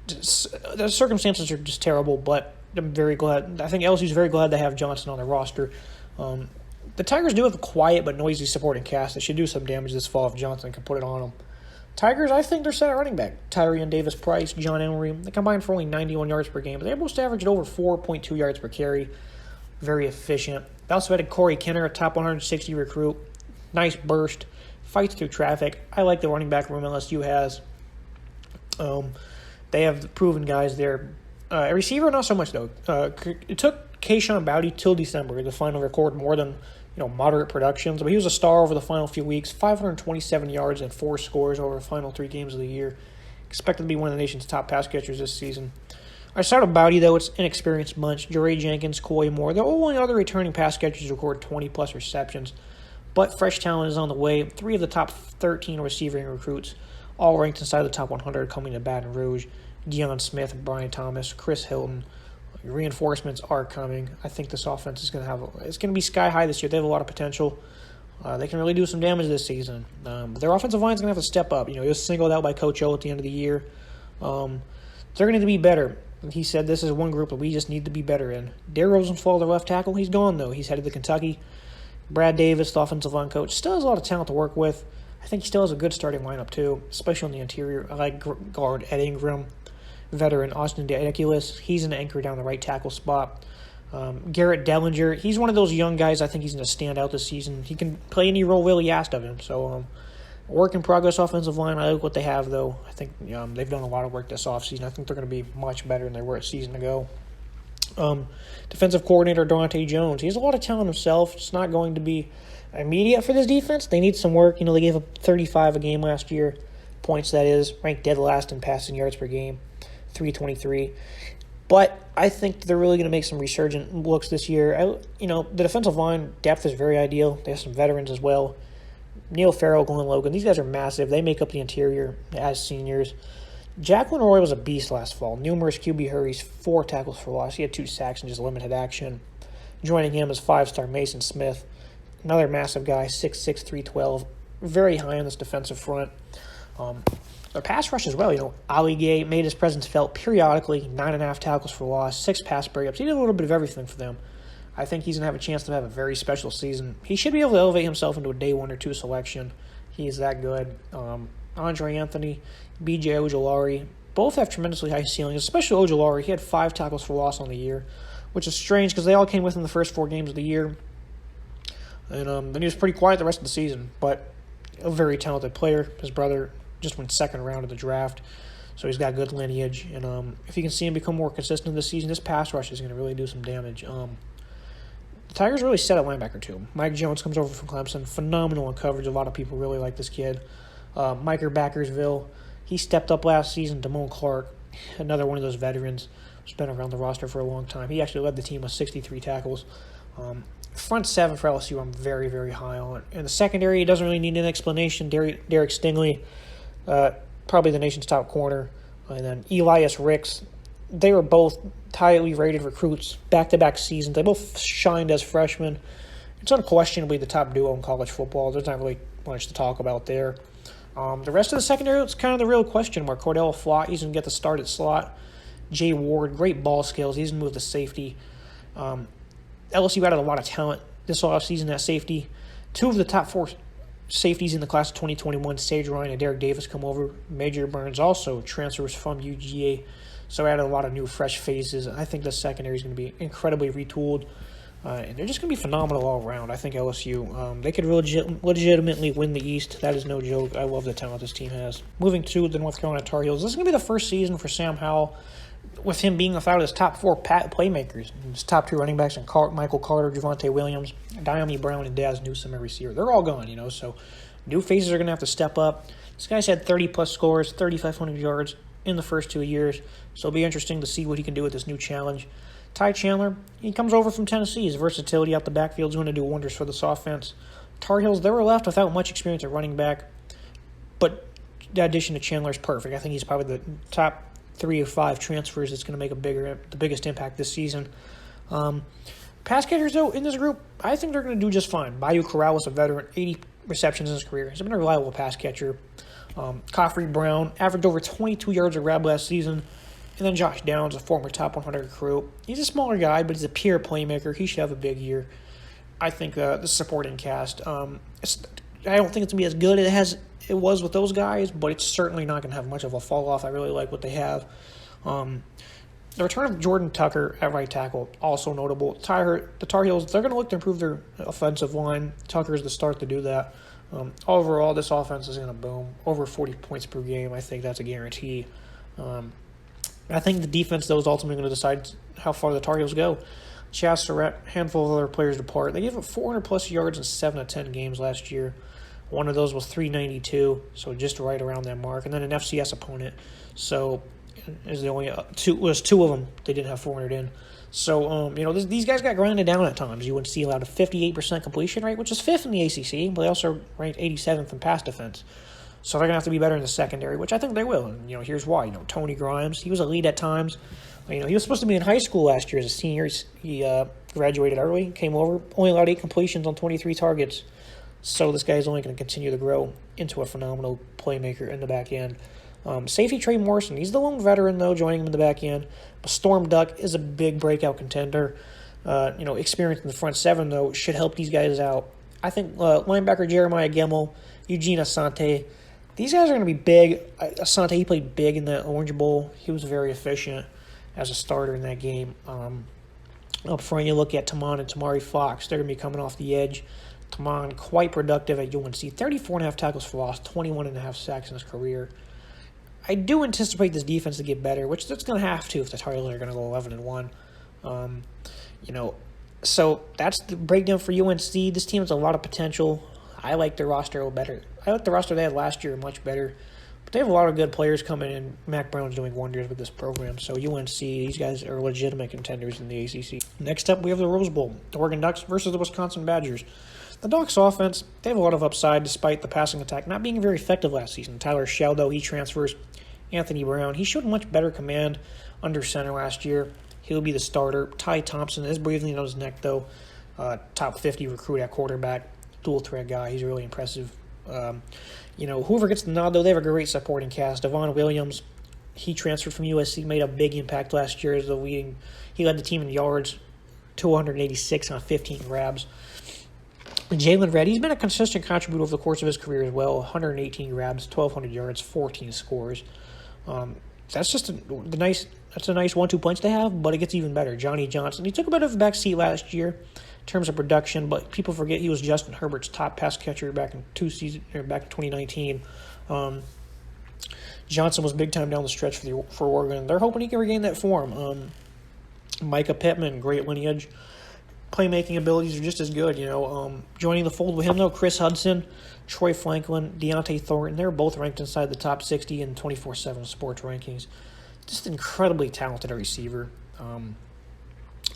The circumstances are just terrible, but I'm very glad. I think LSU's very glad to have Johnson on their roster. The Tigers do have a quiet but noisy supporting cast that should do some damage this fall if Johnson can put it on them. Tigers, I think they're set at running back. Tyrion Davis-Price, John Emery, they combine for only 91 yards per game, but they're able to average over 4.2 yards per carry. Very efficient. They also added Corey Kenner, a top 160 recruit. Nice burst. Fights through traffic. I like the running back room LSU has. They have proven guys there. A receiver, not so much, though. It took Kayshon Boutte till December to finally record more than moderate productions, but he was a star over the final few weeks. 527 yards and 4 scores over the final 3 games of the year. expected to be one of the nation's top pass catchers this season. Outside of Bowdy, though, it's an inexperienced bunch. Jerry Jenkins, Coy Moore, the only other returning pass catchers record 20-plus receptions. But fresh talent is on the way. 3 of the top 13 receiving recruits, all ranked inside the top 100, coming to Baton Rouge. Deion Smith, Brian Thomas, Chris Hilton. Reinforcements are coming. I think this offense is going to be sky high this year. They have a lot of potential. They can really do some damage this season. Their offensive line is going to have to step up. He was singled out by Coach O at the end of the year. They're going to need to be better. He said this is one group that we just need to be better in. Dare Rosenthal, their left tackle, he's gone, though. He's headed to Kentucky. Brad Davis, the offensive line coach, still has a lot of talent to work with. I think he still has a good starting lineup, too, especially on the interior. I like guard Ed Ingram, veteran Austin Dedekilis. He's an anchor down the right tackle spot. Garrett Dellinger, he's one of those young guys I think he's going to stand out this season. He can play any role Willie asked of him. So, work in progress offensive line. I like what they have, though. I think they've done a lot of work this offseason. I think they're going to be much better than they were a season ago. Defensive coordinator Dante Jones. He has a lot of talent himself. It's not going to be immediate for this defense. They need some work. They gave up 35 a game last year. Points, that is. Ranked dead last in passing yards per game. 323. But I think they're really going to make some resurgent looks this year. The defensive line depth is very ideal. They have some veterans as well. Neil Farrell, Glenn Logan, these guys are massive. They make up the interior as seniors. Jacqueline Roy was a beast last fall. Numerous QB hurries, 4 tackles for loss. He had 2 sacks and just limited action. Joining him is 5-star Mason Smith, another massive guy, 6'6", 312, very high on this defensive front. Their pass rush as well. Ali Gay made his presence felt periodically, 9.5 tackles for loss, 6 pass breakups. He did a little bit of everything for them. I think he's going to have a chance to have a very special season. He should be able to elevate himself into a day 1 or 2 selection. He is that good. Andre Anthony, B.J. Ojolari, both have tremendously high ceilings, especially Ojolari. He had 5 tackles for loss on the year, which is strange because they all came within the first 4 games of the year. And then he was pretty quiet the rest of the season, but a very talented player. His brother just went second round of the draft, so he's got good lineage. And if you can see him become more consistent this season, this pass rush is going to really do some damage. The Tigers really set at linebacker, too. Mike Jones comes over from Clemson. Phenomenal in coverage. A lot of people really like this kid. Miker Backersville, he stepped up last season. Damone Clark, another one of those veterans who's been around the roster for a long time. He actually led the team with 63 tackles. Front 7 for LSU I'm very, very high on. In the secondary, it doesn't really need an explanation. Derek Stingley, probably the nation's top corner. And then Elias Ricks. They were both highly rated recruits, back-to-back seasons. They both shined as freshmen. It's unquestionably the top duo in college football. There's not really much to talk about there. The rest of the secondary, it's kind of the real question mark. Cordell Flott, he's going to get the start at slot. Jay Ward, great ball skills. He's going to move to safety. LSU added a lot of talent this offseason at safety. 2 of the top 4 safeties in the class of 2021, Sage Ryan and Derek Davis, come over. Major Burns also transfers from UGA. So added a lot of new, fresh faces. I think the secondary is going to be incredibly retooled. And they're just going to be phenomenal all around. I think LSU, they could legitimately win the East. That is no joke. I love the talent this team has. Moving to the North Carolina Tar Heels. This is going to be the first season for Sam Howell with him being without his top 4 playmakers. His top 2 running backs are Michael Carter, Javonte Williams, Diami Brown, and Daz Newsome at receiver. They're all gone, so new faces are going to have to step up. This guy's had 30-plus scores, 3,500 yards in the first 2 years, so it'll be interesting to see what he can do with this new challenge. Ty Chandler, he comes over from Tennessee. His versatility out the backfield is going to do wonders for this offense. Tar Heels, they were left without much experience at running back, but the addition to Chandler is perfect. I think he's probably the top 3 or 5 transfers that's going to make the biggest impact this season. Pass catchers, though, in this group, I think they're going to do just fine. Bayou Corrales, a veteran, 80 receptions in his career. He's been a reliable pass catcher. Coffrey Brown averaged over 22 yards a grab last season. And then Josh Downs, a former top 100 recruit. He's a smaller guy, but he's a pure playmaker. He should have a big year. I think the supporting cast, I don't think it's going to be as good as it was with those guys, but it's certainly not going to have much of a fall-off. I really like what they have. The return of Jordan Tucker at right tackle, also notable. The Tar Heels, they're going to look to improve their offensive line. Tucker is the start to do that. Overall, this offense is going to boom. Over 40 points per game, I think that's a guarantee. I think the defense, though, is ultimately going to decide how far the Tar Heels go. Chaz Surratt, handful of other players depart. They gave up 400-plus yards in 7 of 10 games last year. One of those was 392, so just right around that mark. And then an FCS opponent, so is the only two of them they didn't have 400 in. So these guys got grinded down at times. UNC allowed a 58% completion rate, which is fifth in the ACC, but they also ranked 87th in pass defense. So they're gonna have to be better in the secondary, which I think they will. And here's why. Tony Grimes, he was a lead at times. He was supposed to be in high school last year as a senior. He graduated early, came over, only allowed 8 completions on 23 targets. So this guy is only going to continue to grow into a phenomenal playmaker in the back end. Safety Trey Morrison, he's the lone veteran, though, joining him in the back end. But Storm Duck is a big breakout contender. Experience in the front seven, though, should help these guys out. I think linebacker Jeremiah Gemmel, Eugene Asante, these guys are going to be big. Asante, he played big in the Orange Bowl. He was very efficient as a starter in that game. Up front, you look at Tamon and Tamari Fox. They're going to be coming off the edge. Tamon, quite productive at UNC. 34.5 tackles for loss, 21.5 sacks in his career. I do anticipate this defense to get better, which it's going to have to if the Tar Heels are going to go 11-1. So that's the breakdown for UNC. This team has a lot of potential. I like their roster a little better. I like the roster they had last year much better. But they have a lot of good players coming in. Mac Brown's doing wonders with this program. So UNC, these guys are legitimate contenders in the ACC. Next up, we have the Rose Bowl. The Oregon Ducks versus the Wisconsin Badgers. The Ducks offense, they have a lot of upside despite the passing attack not being very effective last season. Tyler Shell, though, he transfers. Anthony Brown, he showed much better command under center last year. He'll be the starter. Ty Thompson is breathing on his neck, though. Top 50 recruit at quarterback. Dual threat guy. He's really impressive. Whoever gets the nod, though, they have a great supporting cast. Devon Williams, he transferred from USC, made a big impact last year as the leading. He led the team in yards, 286 on 15 grabs. Jalen Red, he's been a consistent contributor over the course of his career as well. 118 grabs, 1,200 yards, 14 scores. That's just a nice 1-2 punch to have, but it gets even better. Johnny Johnson, he took a bit of a backseat last year in terms of production, but people forget he was Justin Herbert's top pass catcher back in 2019. Johnson was big time down the stretch for Oregon. They're hoping he can regain that form. Micah Pittman, great lineage. Playmaking abilities are just as good, Joining the fold with him, though, Chris Hudson, Troy Franklin, Deontay Thornton, they're both ranked inside the top 60 in 24/7 sports rankings. Just incredibly talented receiver.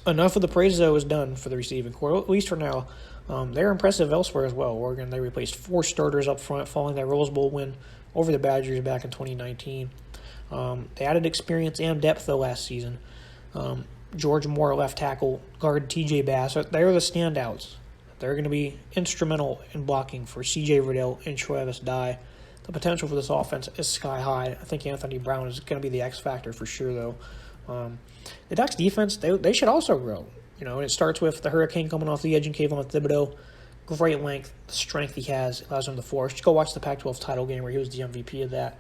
Enough of the praise, though, is done for the receiving corps, at least for now. They're impressive elsewhere as well. Oregon, they replaced 4 starters up front following that Rose Bowl win over the Badgers back in 2019. They added experience and depth, though, last season. George Moore, left tackle, guard TJ Bass, they're the standouts. They're going to be instrumental in blocking for CJ Riddell and Travis Dye. The potential for this offense is sky high. I think Anthony Brown is going to be the X factor for sure, though. The Ducks defense, they should also grow. And it starts with the Hurricane coming off the edge and Kayvon Thibodeau. Great length, the strength he has allows him to flourish. Just go watch the Pac-12 title game where he was the MVP of that.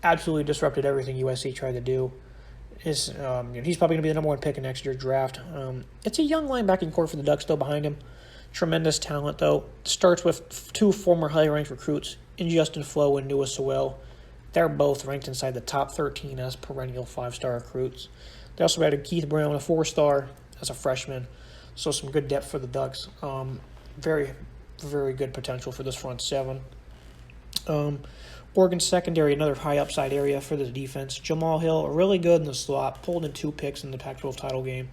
Absolutely disrupted everything USC tried to do. He's probably going to be the number 1 pick in next year's draft. It's a young linebacking core for the Ducks, though, behind him. Tremendous talent, though. Starts with 2 former high-ranked recruits in Justin Flo and Noah Sewell. They're both ranked inside the top 13 as perennial 5-star recruits. They also added Keith Brown, a 4-star, as a freshman. So some good depth for the Ducks. Very, very good potential for this front seven. Oregon secondary, another high upside area for the defense. Jamal Hill, really good in the slot, pulled in 2 picks in the Pac-12 title game.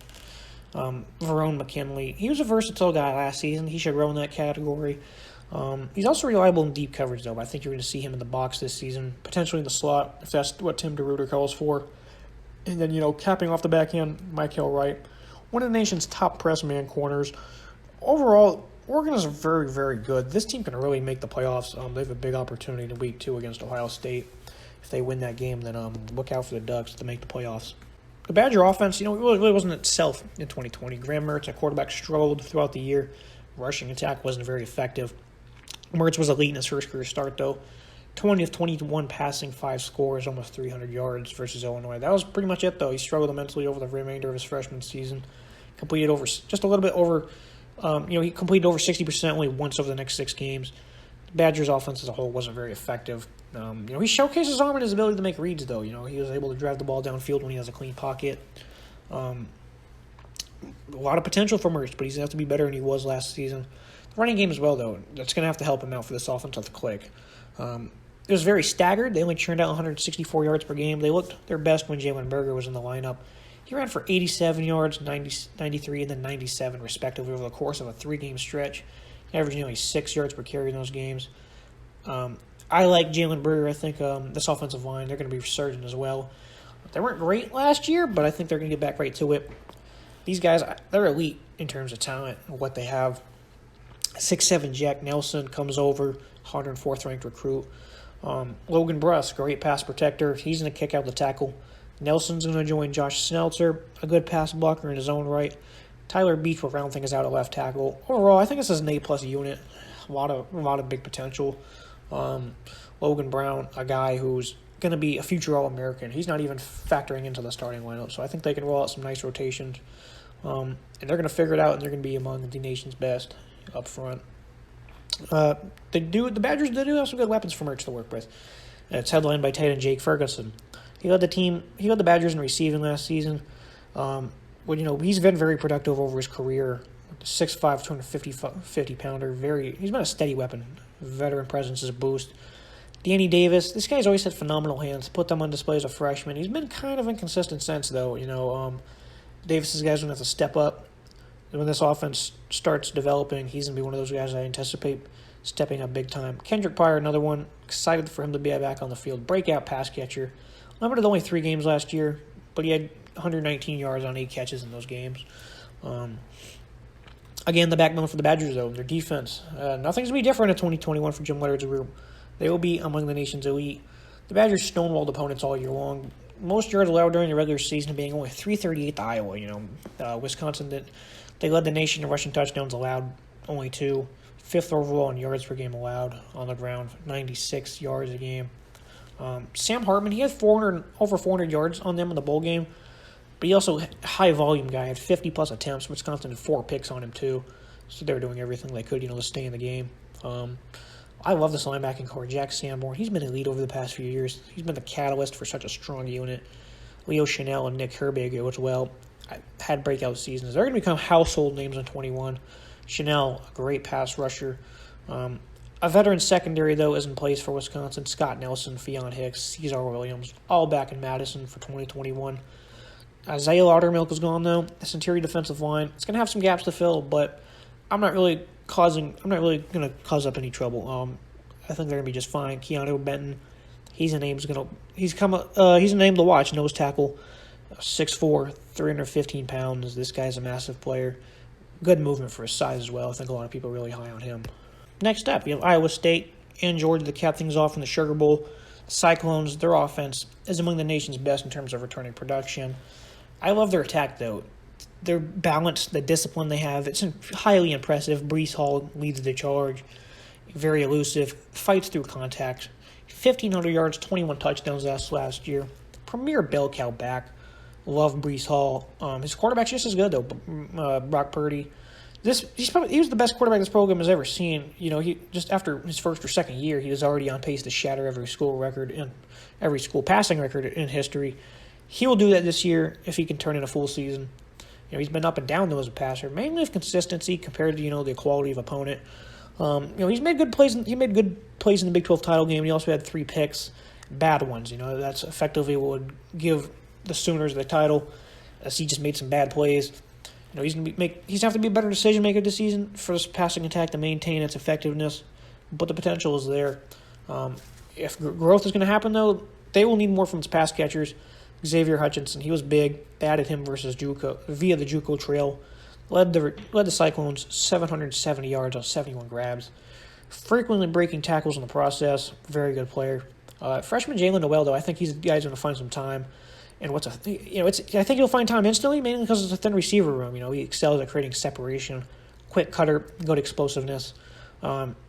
Verone McKinley, he was a versatile guy last season. He should grow in that category. He's also reliable in deep coverage, though. I think you're going to see him in the box this season, potentially in the slot, if that's what Tim DeRuyter calls for. And then, capping off the back end, Michael Wright, one of the nation's top press man corners. Overall, Oregon is very, very good. This team can really make the playoffs. They have a big opportunity in week 2 against Ohio State. If they win that game, then look out for the Ducks to make the playoffs. The Badger offense, it really wasn't itself in 2020. Graham Mertz, at quarterback, struggled throughout the year. Rushing attack wasn't very effective. Mertz was elite in his first career start, though. 20 of 21 passing, 5 scores, almost 300 yards versus Illinois. That was pretty much it, though. He struggled immensely over the remainder of his freshman season. Completed just a little bit over, he completed over 60% only once over the next 6 games. The Badgers' offense as a whole wasn't very effective. He showcased his arm and his ability to make reads, though. He was able to drive the ball downfield when he has a clean pocket. A lot of potential for Mertz, but he's going to have to be better than he was last season. Running game as well, though, that's going to have to help him out for this offense to click. It was very staggered. They only churned out 164 yards per game. They looked their best when Jalen Berger was in the lineup. He ran for 87 yards, 93, and then 97, respectively, over the course of a 3-game stretch. He averaged nearly 6 yards per carry in those games. I like Jalen Berger. I think this offensive line, they're going to be resurgent as well. They weren't great last year, but I think they're going to get back right to it. These guys, they're elite in terms of talent and what they have. 6'7" Jack Nelson comes over, 104th ranked recruit. Logan Bruss, great pass protector. He's going to kick out the tackle. Nelson's going to join Josh Snelzer, a good pass blocker in his own right. Tyler Beach will round things out at left tackle. Overall, I think this is an A+ unit. A lot of big potential. Logan Brown, a guy who's going to be a future All-American. He's not even factoring into the starting lineup, so I think they can roll out some nice rotations. And they're going to figure it out, and they're going to be among the nation's best up front. The Badgers do have some good weapons for Merch to work with. And it's headlined by tight end Jake Ferguson. He led the Badgers in receiving last season. He's been very productive over his career. 6'5", 250-pounder. He's been a steady weapon. Veteran presence is a boost. Danny Davis, this guy's always had phenomenal hands. Put them on display as a freshman. He's been kind of inconsistent since, though. Davis's guys going to have to step up. When this offense starts developing, he's going to be one of those guys I anticipate stepping up big time. Kendrick Pryor, another one. Excited for him to be back on the field. Breakout pass catcher. Limited only 3 games last year, but he had 119 yards on 8 catches in those games. Again, the backbone for the Badgers, though, their defense. Nothing's going to be different in 2021 for Jim Leonard's group. They will be among the nation's elite. The Badgers stonewalled opponents all year long. Most yards allowed during the regular season being only 338 to Iowa. Wisconsin, they led the nation in rushing touchdowns allowed, only 2. 5th overall in yards per game allowed on the ground, 96 yards a game. Sam Hartman, he had over 400 yards on them in the bowl game, but he also high volume guy, had 50+ attempts. Wisconsin had 4 picks on him too, so they were doing everything they could, to stay in the game. I love this linebacking core. Jack Sanborn, he's been elite over the past few years. He's been the catalyst for such a strong unit. Leo Chanel and Nick Herbiger as well had breakout seasons. They're going to become household names in 21. Chanel, a great pass rusher. A veteran secondary, though, is in place for Wisconsin. Scott Nelson, Fionn Hicks, Cesar Williams, all back in Madison for 2021. Isaiah Laudermilk is gone, though. This interior defensive line, it's going to have some gaps to fill, but I'm not really going to cause up any trouble. I think they're going to be just fine. Keanu Benton, he's a name to watch. Nose tackle, 6'4", 315 pounds. This guy's a massive player. Good movement for his size as well. I think a lot of people are really high on him. Next up, you have Iowa State and Georgia to cap things off in the Sugar Bowl. Cyclones, their offense is among the nation's best in terms of returning production. I love their attack, though. Their balance, the discipline they have, it's highly impressive. Breece Hall leads the charge. Very elusive. Fights through contact. 1,500 yards, 21 touchdowns last year. Premier bell cow back. Love Breece Hall. His quarterback's just as good, though. Brock Purdy. He was the best quarterback this program has ever seen. He just after his first or second year, he was already on pace to shatter every school passing record in history. He will do that this year if he can turn in a full season. He's been up and down though as a passer, mainly of consistency compared to the quality of opponent. He's made good plays. He made good plays in the Big 12 title game. He also had 3 picks, bad ones. That's effectively what would give the Sooners the title, as he just made some bad plays. He's going to have to be a better decision maker this season for this passing attack to maintain its effectiveness, but the potential is there. If growth is going to happen, though, they will need more from its pass catchers. Xavier Hutchinson, he was big. They added him via the JUCO trail. Led the Cyclones 770 yards on 71 grabs. Frequently breaking tackles in the process. Very good player. Freshman Jalen Noel, though, I think he's the guy who's going to find some time. And I think he'll find time instantly, mainly because it's a thin receiver room. He excels at creating separation, quick cutter, good explosiveness.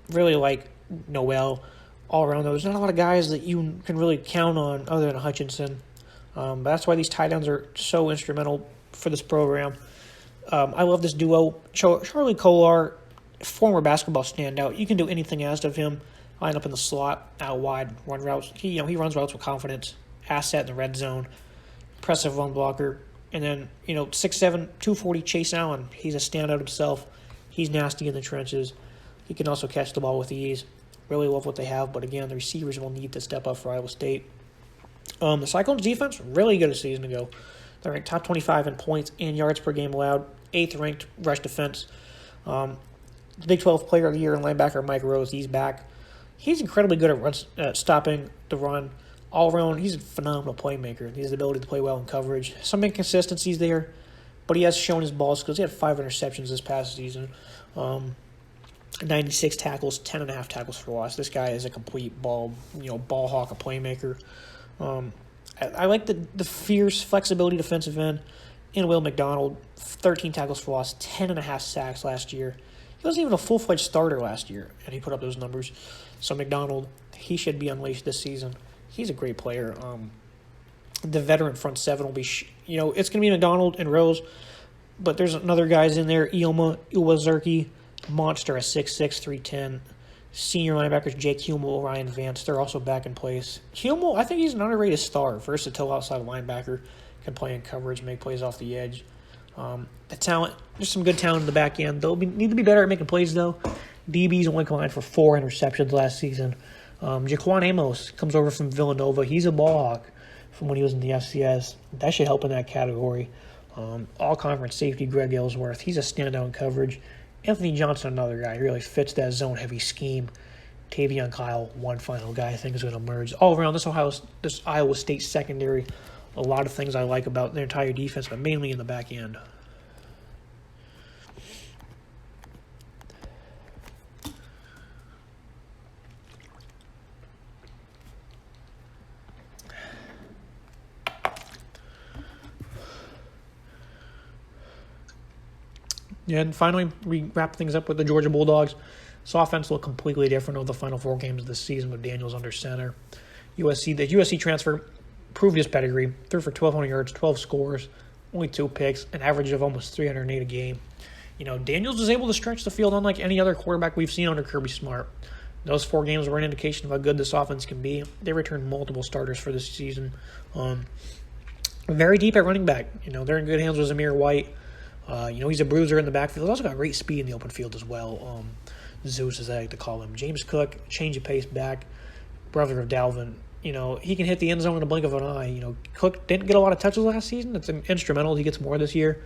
Really like Noel all around. There's not a lot of guys that you can really count on other than Hutchinson. But that's why these tight ends are so instrumental for this program. I love this duo. Charlie Kolar, former basketball standout. You can do anything asked of him. Line up in the slot, out wide, run routes. He runs routes with confidence. Asset in the red zone. Impressive run blocker. And then, 6'7", 240 Chase Allen. He's a standout himself. He's nasty in the trenches. He can also catch the ball with ease. Really love what they have, but again, the receivers will need to step up for Iowa State. The Cyclones defense, really good a season ago. They're ranked top 25 in points and yards per game allowed, 8th ranked rush defense. The Big 12 Player of the Year and linebacker Mike Rose, he's back. He's incredibly good at stopping the run. All around, he's a phenomenal playmaker. He has the ability to play well in coverage. Some inconsistencies there, but he has shown his ball skills. He had 5 interceptions this past season. 96 tackles, 10.5 tackles for loss. This guy is a complete ball hawk, a playmaker. I like the fierce flexibility defensive end in Will McDonald. 13 tackles for loss, 10.5 sacks last year. He wasn't even a full-fledged starter last year, and he put up those numbers. So McDonald, he should be unleashed this season. He's a great player. The veteran front seven will be, it's going to be McDonald and Rose, but there's another guys in there. Iwazurki, monster at 6'6", 310. Senior linebackers Jake Hummel, Ryan Vance, they're also back in place. Hummel, I think he's an underrated star. Versatile outside linebacker, can play in coverage, make plays off the edge. The talent, there's some good talent in the back end. They'll need to be better at making plays, though. DB's only combined for 4 interceptions last season. Jaquan Amos comes over from Villanova. He's a ball hawk from when he was in the FCS. That should help in that category. All-conference safety Greg Ellsworth. He's a standout in coverage. Anthony Johnson, another guy. He really fits that zone-heavy scheme. Tavion Kyle, one final guy I think is going to emerge. All around, this Iowa State secondary, a lot of things I like about their entire defense, but mainly in the back end. Yeah, and finally, we wrap things up with the Georgia Bulldogs. This offense looked completely different over the final 4 games of the season with Daniels under center. The USC transfer proved his pedigree. Threw for 1,200 yards, 12 scores, only 2 picks, an average of almost 308 a game. Daniels was able to stretch the field unlike any other quarterback we've seen under Kirby Smart. Those 4 games were an indication of how good this offense can be. They returned multiple starters for this season. Very deep at running back. They're in good hands with Zamir White. He's a bruiser in the backfield. He's also got great speed in the open field as well. Zeus, as I like to call him. James Cook, change of pace back, brother of Dalvin. He can hit the end zone in a blink of an eye. Cook didn't get a lot of touches last season. It's instrumental. He gets more this year.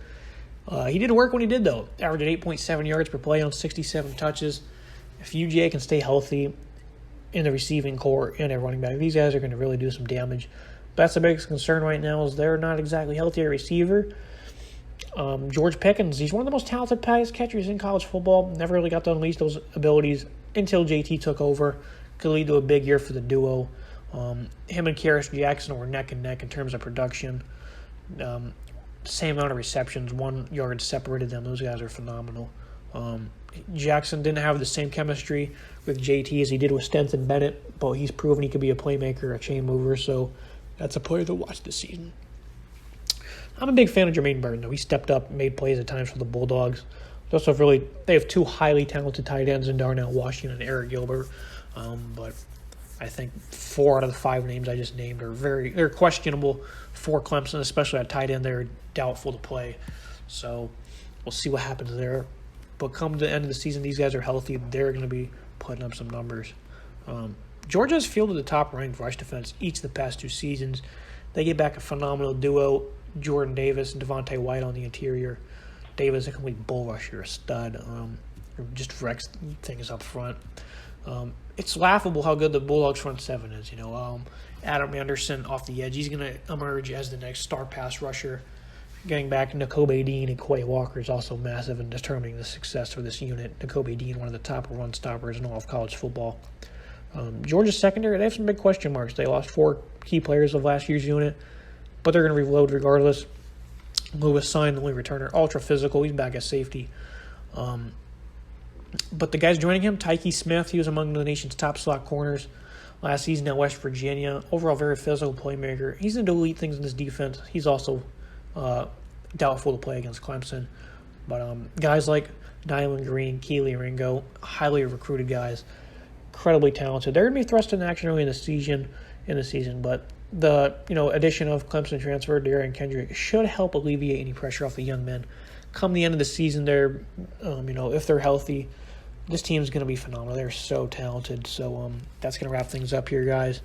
He did work when he did, though. Averaged 8.7 yards per play on 67 touches. If UGA can stay healthy in the receiving core and at running back, these guys are going to really do some damage. But that's the biggest concern right now is they're not exactly healthy at receiver. George Pickens, he's one of the most talented pass catchers in college football. Never really got to unleash those abilities until JT took over. Could lead to a big year for the duo. Him and Karis Jackson were neck and neck in terms of production. Same amount of receptions, 1 yard separated them. Those guys are phenomenal. Jackson didn't have the same chemistry with JT as he did with Stenson Bennett, but he's proven he could be a playmaker, a chain mover, so that's a player to watch this season. I'm a big fan of Jermaine Burton, though. He stepped up, made plays at times for the Bulldogs. They have 2 highly talented tight ends in Darnell Washington and Eric Gilbert. But I think 4 out of the 5 names I just named they're questionable for Clemson, especially at tight end. They're doubtful to play. So we'll see what happens there. But come the end of the season, these guys are healthy. They're going to be putting up some numbers. Georgia has fielded the top-ranked rush defense each of the past 2 seasons. They get back a phenomenal duo, Jordan Davis and Devontae White on the interior. Davis, a complete bull rusher, a stud. Just wrecks things up front. It's laughable how good the Bulldogs front 7 is. Adam Anderson off the edge. He's going to emerge as the next star pass rusher. Getting back Nakobe Dean and Quay Walker is also massive in determining the success for this unit. Nakobe Dean, one of the top run stoppers in all of college football. Georgia's secondary, they have some big question marks. They lost 4 key players of last year's unit, but they're going to reload regardless. Lewis signed the only returner, ultra physical. He's back at safety. But the guys joining him, Tyke Smith, he was among the nation's top slot corners last season at West Virginia. Overall, very physical playmaker. He's going to elite things in this defense. He's also doubtful to play against Clemson. But guys like Dylan Green, Keely Ringo, highly recruited guys, incredibly talented. They're going to be thrust into action early in the season, but the addition of Clemson transfer Darian Kendrick should help alleviate any pressure off the young men. Come the end of the season, they're if they're healthy, this team is going to be phenomenal. They're so talented. So that's going to wrap things up here, guys.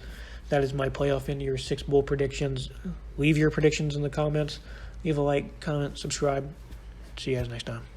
That is my playoff NY6 Bowl predictions. Leave your predictions in the comments. Leave a like, comment, subscribe. See you guys next time.